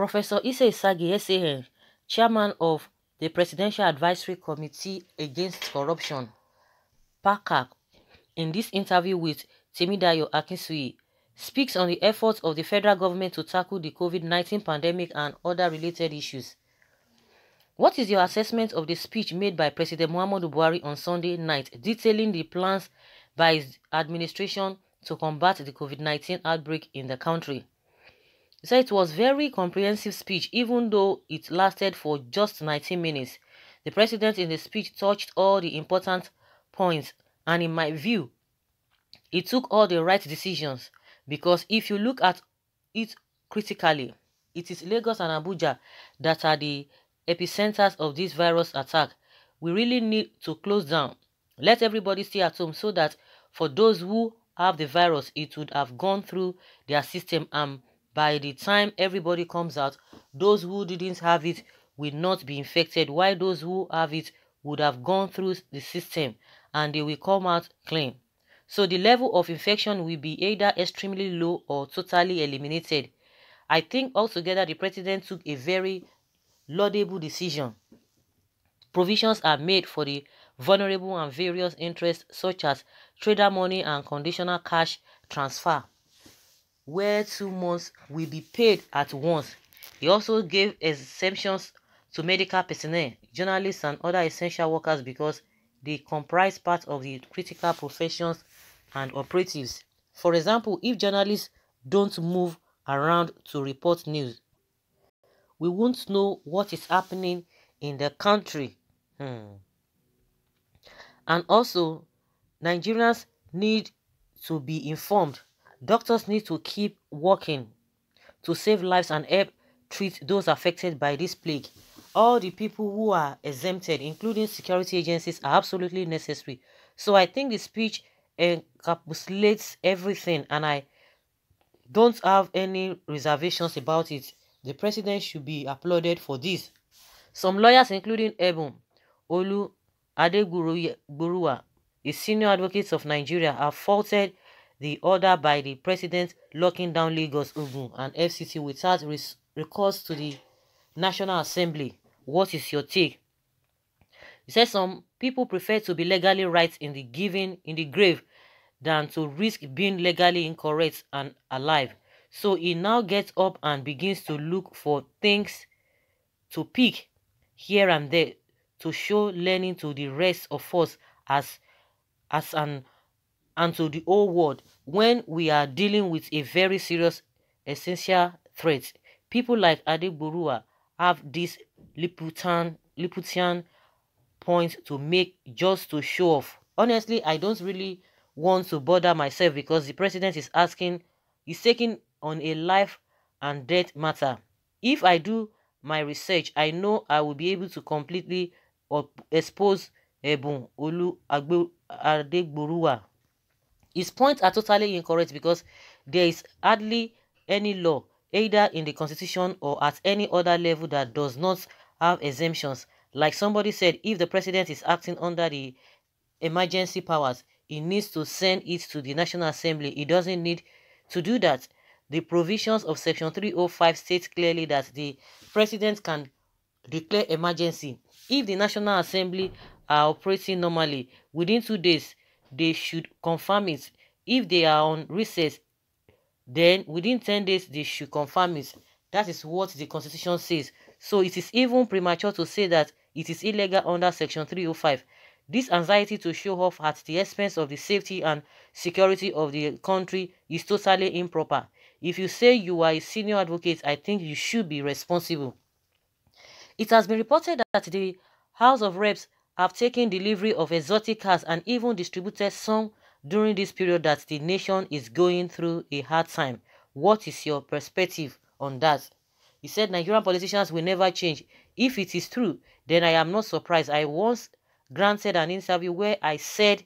Professor Issei Sagi, SAN, chairman of the Presidential Advisory Committee Against Corruption, PACAC, in this interview with Temidayo Akinsuyi, speaks on the efforts of the federal government to tackle the COVID-19 pandemic and other related issues. What is your assessment of the speech made by President Muhammadu Buhari on Sunday night, detailing the plans by his administration to combat the COVID-19 outbreak in the country? He said it was a very comprehensive speech, even though it lasted for just 19 minutes. The president in the speech touched all the important points, and in my view, he took all the right decisions, because if you look at it critically, it is Lagos and Abuja that are the epicenters of this virus attack. We really need to close down. Let everybody stay at home so that for those who have the virus, it would have gone through their system, and by the time everybody comes out, those who didn't have it will not be infected, while those who have it would have gone through the system and they will come out clean. So the level of infection will be either extremely low or totally eliminated. I think altogether the president took a very laudable decision. Provisions are made for the vulnerable and various interests such as trader money and conditional cash transfer, where 2 months will be paid at once. He also gave exemptions to medical personnel, journalists and other essential workers because they comprise part of the critical professions and operatives. For example, if journalists don't move around to report news, we won't know what is happening in the country. And also, Nigerians need to be informed. Doctors need to keep working to save lives and help treat those affected by this plague. All the people who are exempted, including security agencies, are absolutely necessary. So I think the speech encapsulates everything, and I don't have any reservations about it. The president should be applauded for this. Some lawyers, including Ebun Olu Adegborougha, a senior advocate of Nigeria, have faulted the order by the president locking down Lagos, Ogun, and FCT without recourse to the National Assembly. What is your take? He said some people prefer to be legally right in the grave than to risk being legally incorrect and alive. So he now gets up and begins to look for things to pick here and there to show learning to the rest of us and to the whole world when we are dealing with a very serious essential threat. People like Adegborougha have this Liputian point to make just to show off. Honestly, I don't really want to bother myself because the president is taking on a life and death matter. If I do my research, I know I will be able to completely expose Ebun Olu Adegborougha. His points are totally incorrect because there is hardly any law, either in the constitution or at any other level, that does not have exemptions. Like somebody said, if the president is acting under the emergency powers, he needs to send it to the National Assembly. He doesn't need to do that. The provisions of Section 305 states clearly that the president can declare emergency. If the National Assembly are operating normally, within 2 days, they should confirm it. If they are on recess, then within 10 days, they should confirm it. That is what the Constitution says. So it is even premature to say that it is illegal under Section 305. This anxiety to show off at the expense of the safety and security of the country is totally improper. If you say you are a senior advocate, I think you should be responsible. It has been reported that the House of Reps have taken delivery of exotic cars and even distributed some during this period that the nation is going through a hard time. What is your perspective on that? He said Nigerian politicians will never change. If it is true, then I am not surprised. I once granted an interview where I said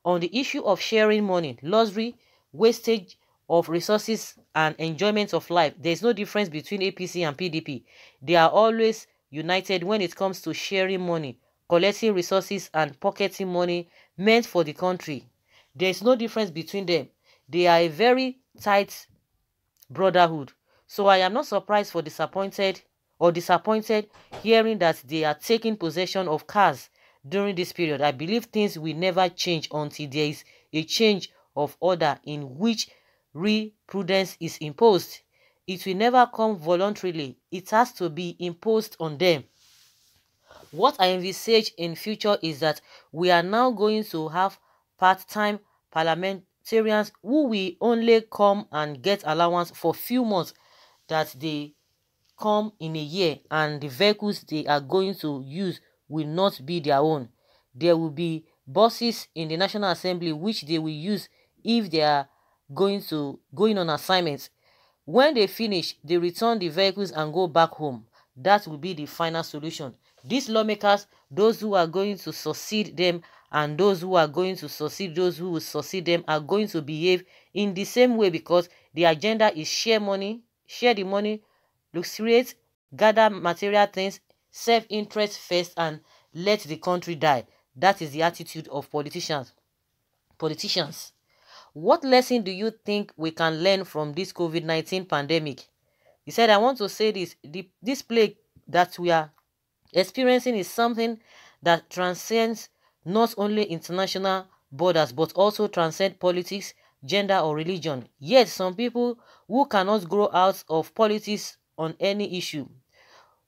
on the issue of sharing money, luxury, wastage of resources and enjoyment of life, there is no difference between APC and PDP. They are always united when it comes to sharing money, collecting resources and pocketing money meant for the country. There is no difference between them. They are a very tight brotherhood. So I am not surprised for disappointed hearing that they are taking possession of cars during this period. I believe things will never change until there is a change of order in which prudence is imposed. It will never come voluntarily. It has to be imposed on them. What I envisage in future is that we are now going to have part-time parliamentarians who will only come and get allowance for few months that they come in a year, and the vehicles they are going to use will not be their own. There will be buses in the National Assembly which they will use if they are going on assignments. When they finish, they return the vehicles and go back home. That will be the final solution. These lawmakers, those who are going to succeed them and those who are going to succeed those who will succeed them, are going to behave in the same way, because the agenda is share the money, luxuriate, gather material things, self-interest first, and let the country die. That is the attitude of politicians. What lesson do you think we can learn from this COVID-19 pandemic? He said, I want to say this. This plague that we are experiencing is something that transcends not only international borders, but also transcends politics, gender, or religion. Yet, some people who cannot grow out of politics on any issue,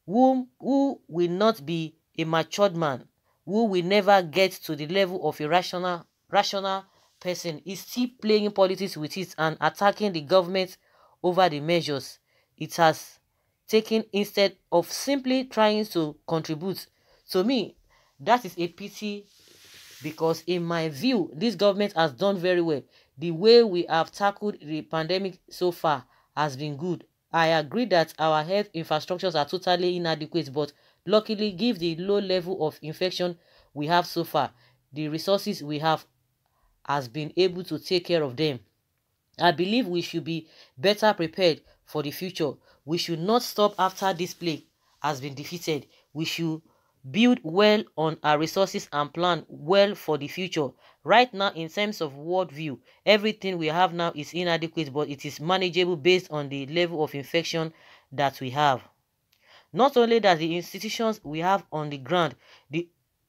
who will not be a matured man, who will never get to the level of a rational person, is still playing politics with it and attacking the government over the measures it has taken instead of simply trying to contribute. To me, that is a pity, because in my view, this government has done very well. The way we have tackled the pandemic so far has been good. I agree that our health infrastructures are totally inadequate, but luckily, given the low level of infection we have so far, the resources we have has been able to take care of them. I believe we should be better prepared for the future. We should not stop after this plague has been defeated. We should build well on our resources and plan well for the future. Right now, in terms of worldview, everything we have now is inadequate, but it is manageable based on the level of infection that we have. Not only that, the institutions we have on the ground, the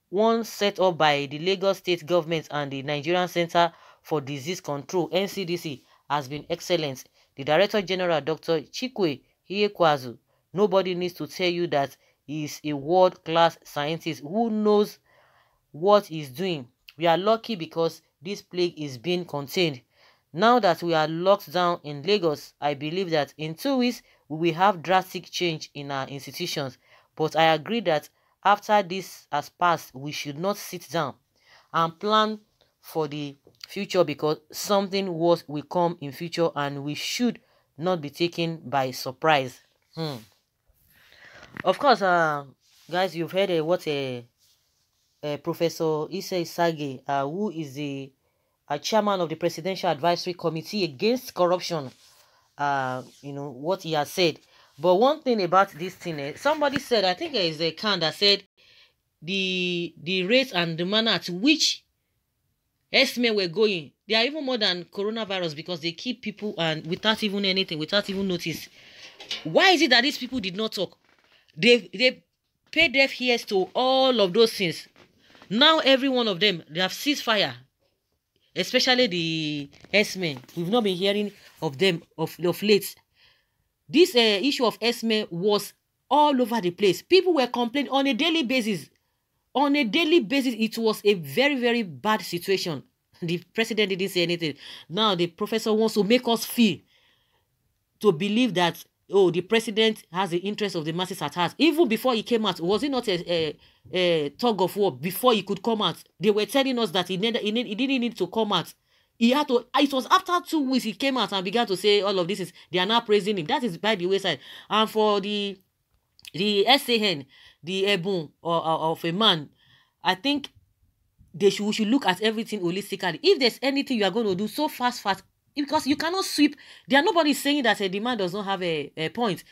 ones set up by the Lagos State government and the Nigerian Center for Disease Control, NCDC, has been excellent. The Director General, Dr. Chikwe Iyekwazu, nobody needs to tell you that he is a world-class scientist who knows what he's doing. We are lucky because this plague is being contained. Now that we are locked down in Lagos, I believe that in 2 weeks, we will have drastic change in our institutions. But I agree that after this has passed, we should not sit down and plan for the future, because something worse will come in future and we should not be taken by surprise. Of course, guys, you've heard what Professor Issei Sage, who is the chairman of the Presidential Advisory Committee Against Corruption, what he has said. But one thing about this thing, somebody said, I think there is a can that said the rate and the manner at which S-men were going, they are even more than coronavirus, because they keep people and without even anything, without even notice. Why is it that these people did not talk? They paid deaf ears to all of those things. Now every one of them, they have ceased fire, especially the S-men. We've not been hearing of them of late. This issue of S-men was all over the place. People were complaining on a daily basis. On a daily basis, it was a very, very bad situation. The president didn't say anything. Now the professor wants to make us feel, to believe that, oh, the president has the interest of the masses at heart. Even before he came out, was it not a tug of war? Before he could come out, they were telling us that he didn't need to come out. He had to. It was after 2 weeks he came out and began to say all of this. They are now praising him. That is by the wayside. And for the SAN, the ebon of a man, I think we should look at everything holistically. If there's anything you are going to do so fast, because you cannot sweep. Nobody is saying that the man does not have a point.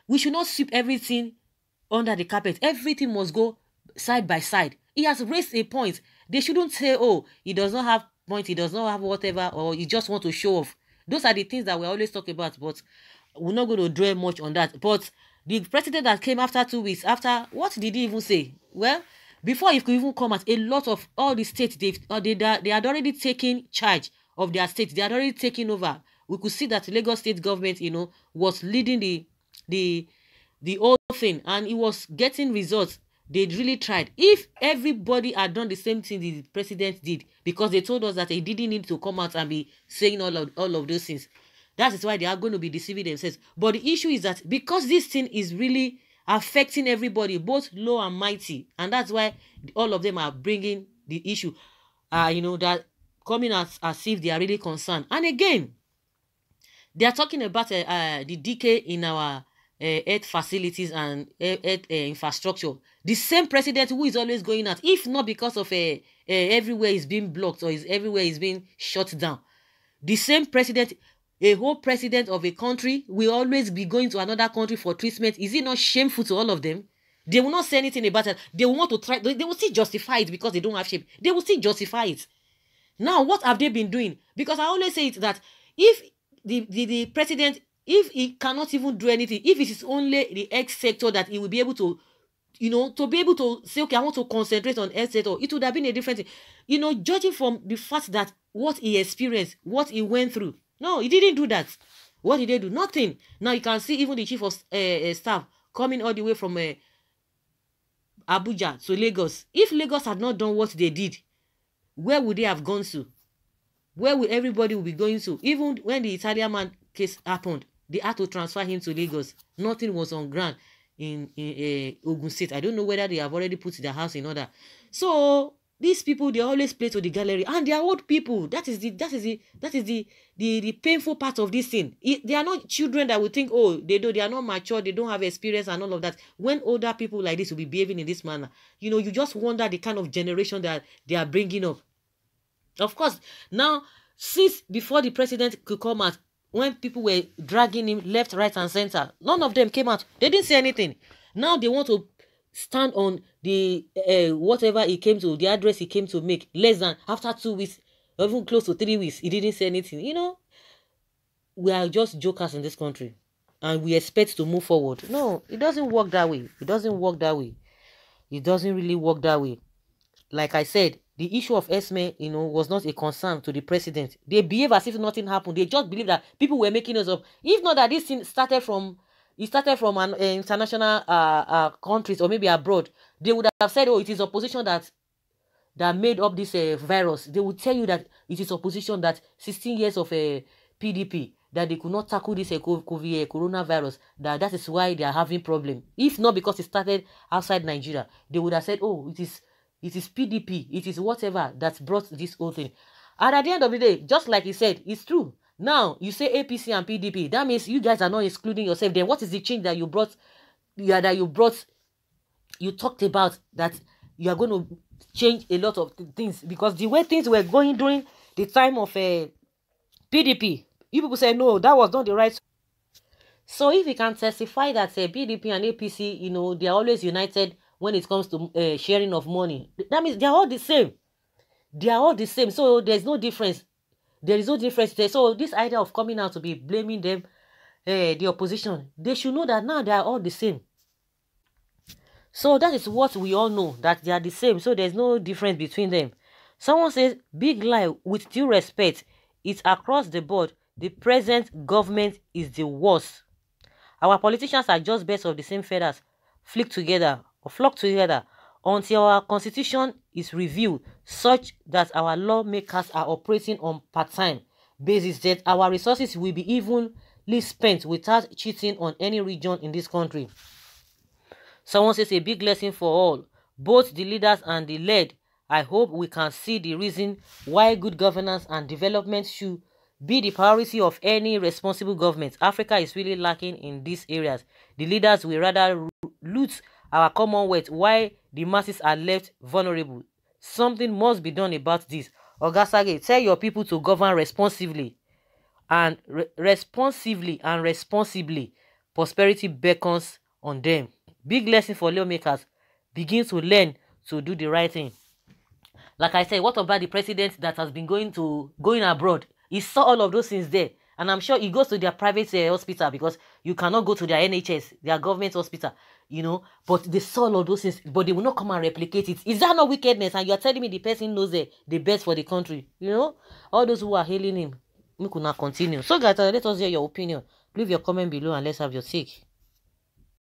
We should not sweep everything under the carpet. Everything must go side by side. He has raised a point. They shouldn't say, oh, he does not have point, he does not have whatever, or he just want to show off. Those are the things that we always talk about. But we're not going to dwell much on that. But the president that came after 2 weeks, after, what did he even say? Well, before he could even come out, a lot of all the states, they had already taken charge of their states. They had already taken over. We could see that Lagos state government, was leading the whole thing, and it was getting results. They really tried. If everybody had done the same thing the president did, because they told us that they didn't need to come out and be saying all of those things, that is why they are going to be deceiving themselves. But the issue is that because this thing is really affecting everybody, both low and mighty, and that's why all of them are bringing the issue, that coming as if they are really concerned. And again, they are talking about the decay in our health facilities and health infrastructure. The same president who is always going out, if not because of everywhere is being blocked or everywhere is being shut down. The same president, a whole president of a country, will always be going to another country for treatment. Is it not shameful to all of them? They will not say anything about it. They will want to try. They will still justify it because they don't have shame. They will still justify it. Now, what have they been doing? Because I always say it that if the president, if he cannot even do anything, if it is only the health sector that he will be able to, to be able to say, okay, I want to concentrate on health sector, it would have been a different thing. Judging from the fact that what he experienced, what he went through. No, he didn't do that. What did they do? Nothing. Now you can see even the chief of staff coming all the way from Abuja to Lagos. If Lagos had not done what they did, where would they have gone to? Where would everybody be going to? Even when the Italian man case happened, they had to transfer him to Lagos. Nothing was on ground in Ogun State. I don't know whether they have already put their house in order. So these people, they always play to the gallery, and they are old people. That is the painful part of this thing. They are not children that will think, oh, they are not mature, they don't have experience and all of that. When older people like this will be behaving in this manner, you just wonder the kind of generation that they are bringing up. Of course, now, since before the president could come out, when people were dragging him left, right, and center, none of them came out. They didn't say anything. Now they want to stand on the whatever he came to, the address he came to make, less than after 2 weeks, or even close to 3 weeks, he didn't say anything. We are just jokers in this country, and we expect to move forward. No, it doesn't work that way. It doesn't work that way. It doesn't really work that way. Like I said, the issue of Esme, was not a concern to the president. They behave as if nothing happened. They just believe that people were making us up. If not that this thing started from an international countries or maybe abroad, they would have said, oh, it is opposition that made up this virus. They would tell you that it is opposition, that 16 years of PDP, that they could not tackle this COVID coronavirus, that is why they are having problem. If not because it started outside Nigeria, they would have said, oh, it is PDP, it is whatever that brought this whole thing. And at the end of the day, just like he said, it's true. Now, you say APC and PDP, that means you guys are not excluding yourself. Then what is the change that you brought, you talked about, that you are going to change a lot of things? Because the way things were going during the time of PDP, you people say, no, that was not the right. So if you can testify that PDP and APC, they are always united when it comes to sharing of money, that means they are all the same. They are all the same. So there's no difference. There is no difference there. So this idea of coming out to be blaming them, the opposition, they should know that now they are all the same. So that is what we all know, that they are the same. So there's no difference between them. Someone says, big lie, with due respect, it's across the board. The present government is the worst. Our politicians are just birds of the same feathers, flock together until our constitution is reviewed such that our lawmakers are operating on part-time basis, that our resources will be evenly spent without cheating on any region in this country. Someone says, a big lesson for all, both the leaders and the led. I hope we can see the reason why good governance and development should be the priority of any responsible government. Africa is really lacking in these areas. The leaders will rather loot our commonwealth while the masses are left vulnerable. Something must be done about this. Ogasage, tell your people to govern responsibly and responsibly. Prosperity beckons on them. Big lesson for lawmakers. Begin to learn to do the right thing. Like I said, what about the president that has been going abroad? He saw all of those things there, And I'm sure he goes to their private hospital, because you cannot go to their NHS, their government hospital, you know. But they saw all those things, but they will not come and replicate it. Is that not wickedness? And you're telling me the person knows the best for the country, you know? All those who are hailing him. We could not continue. So guys, let us hear your opinion. Leave your comment below and let's have your take.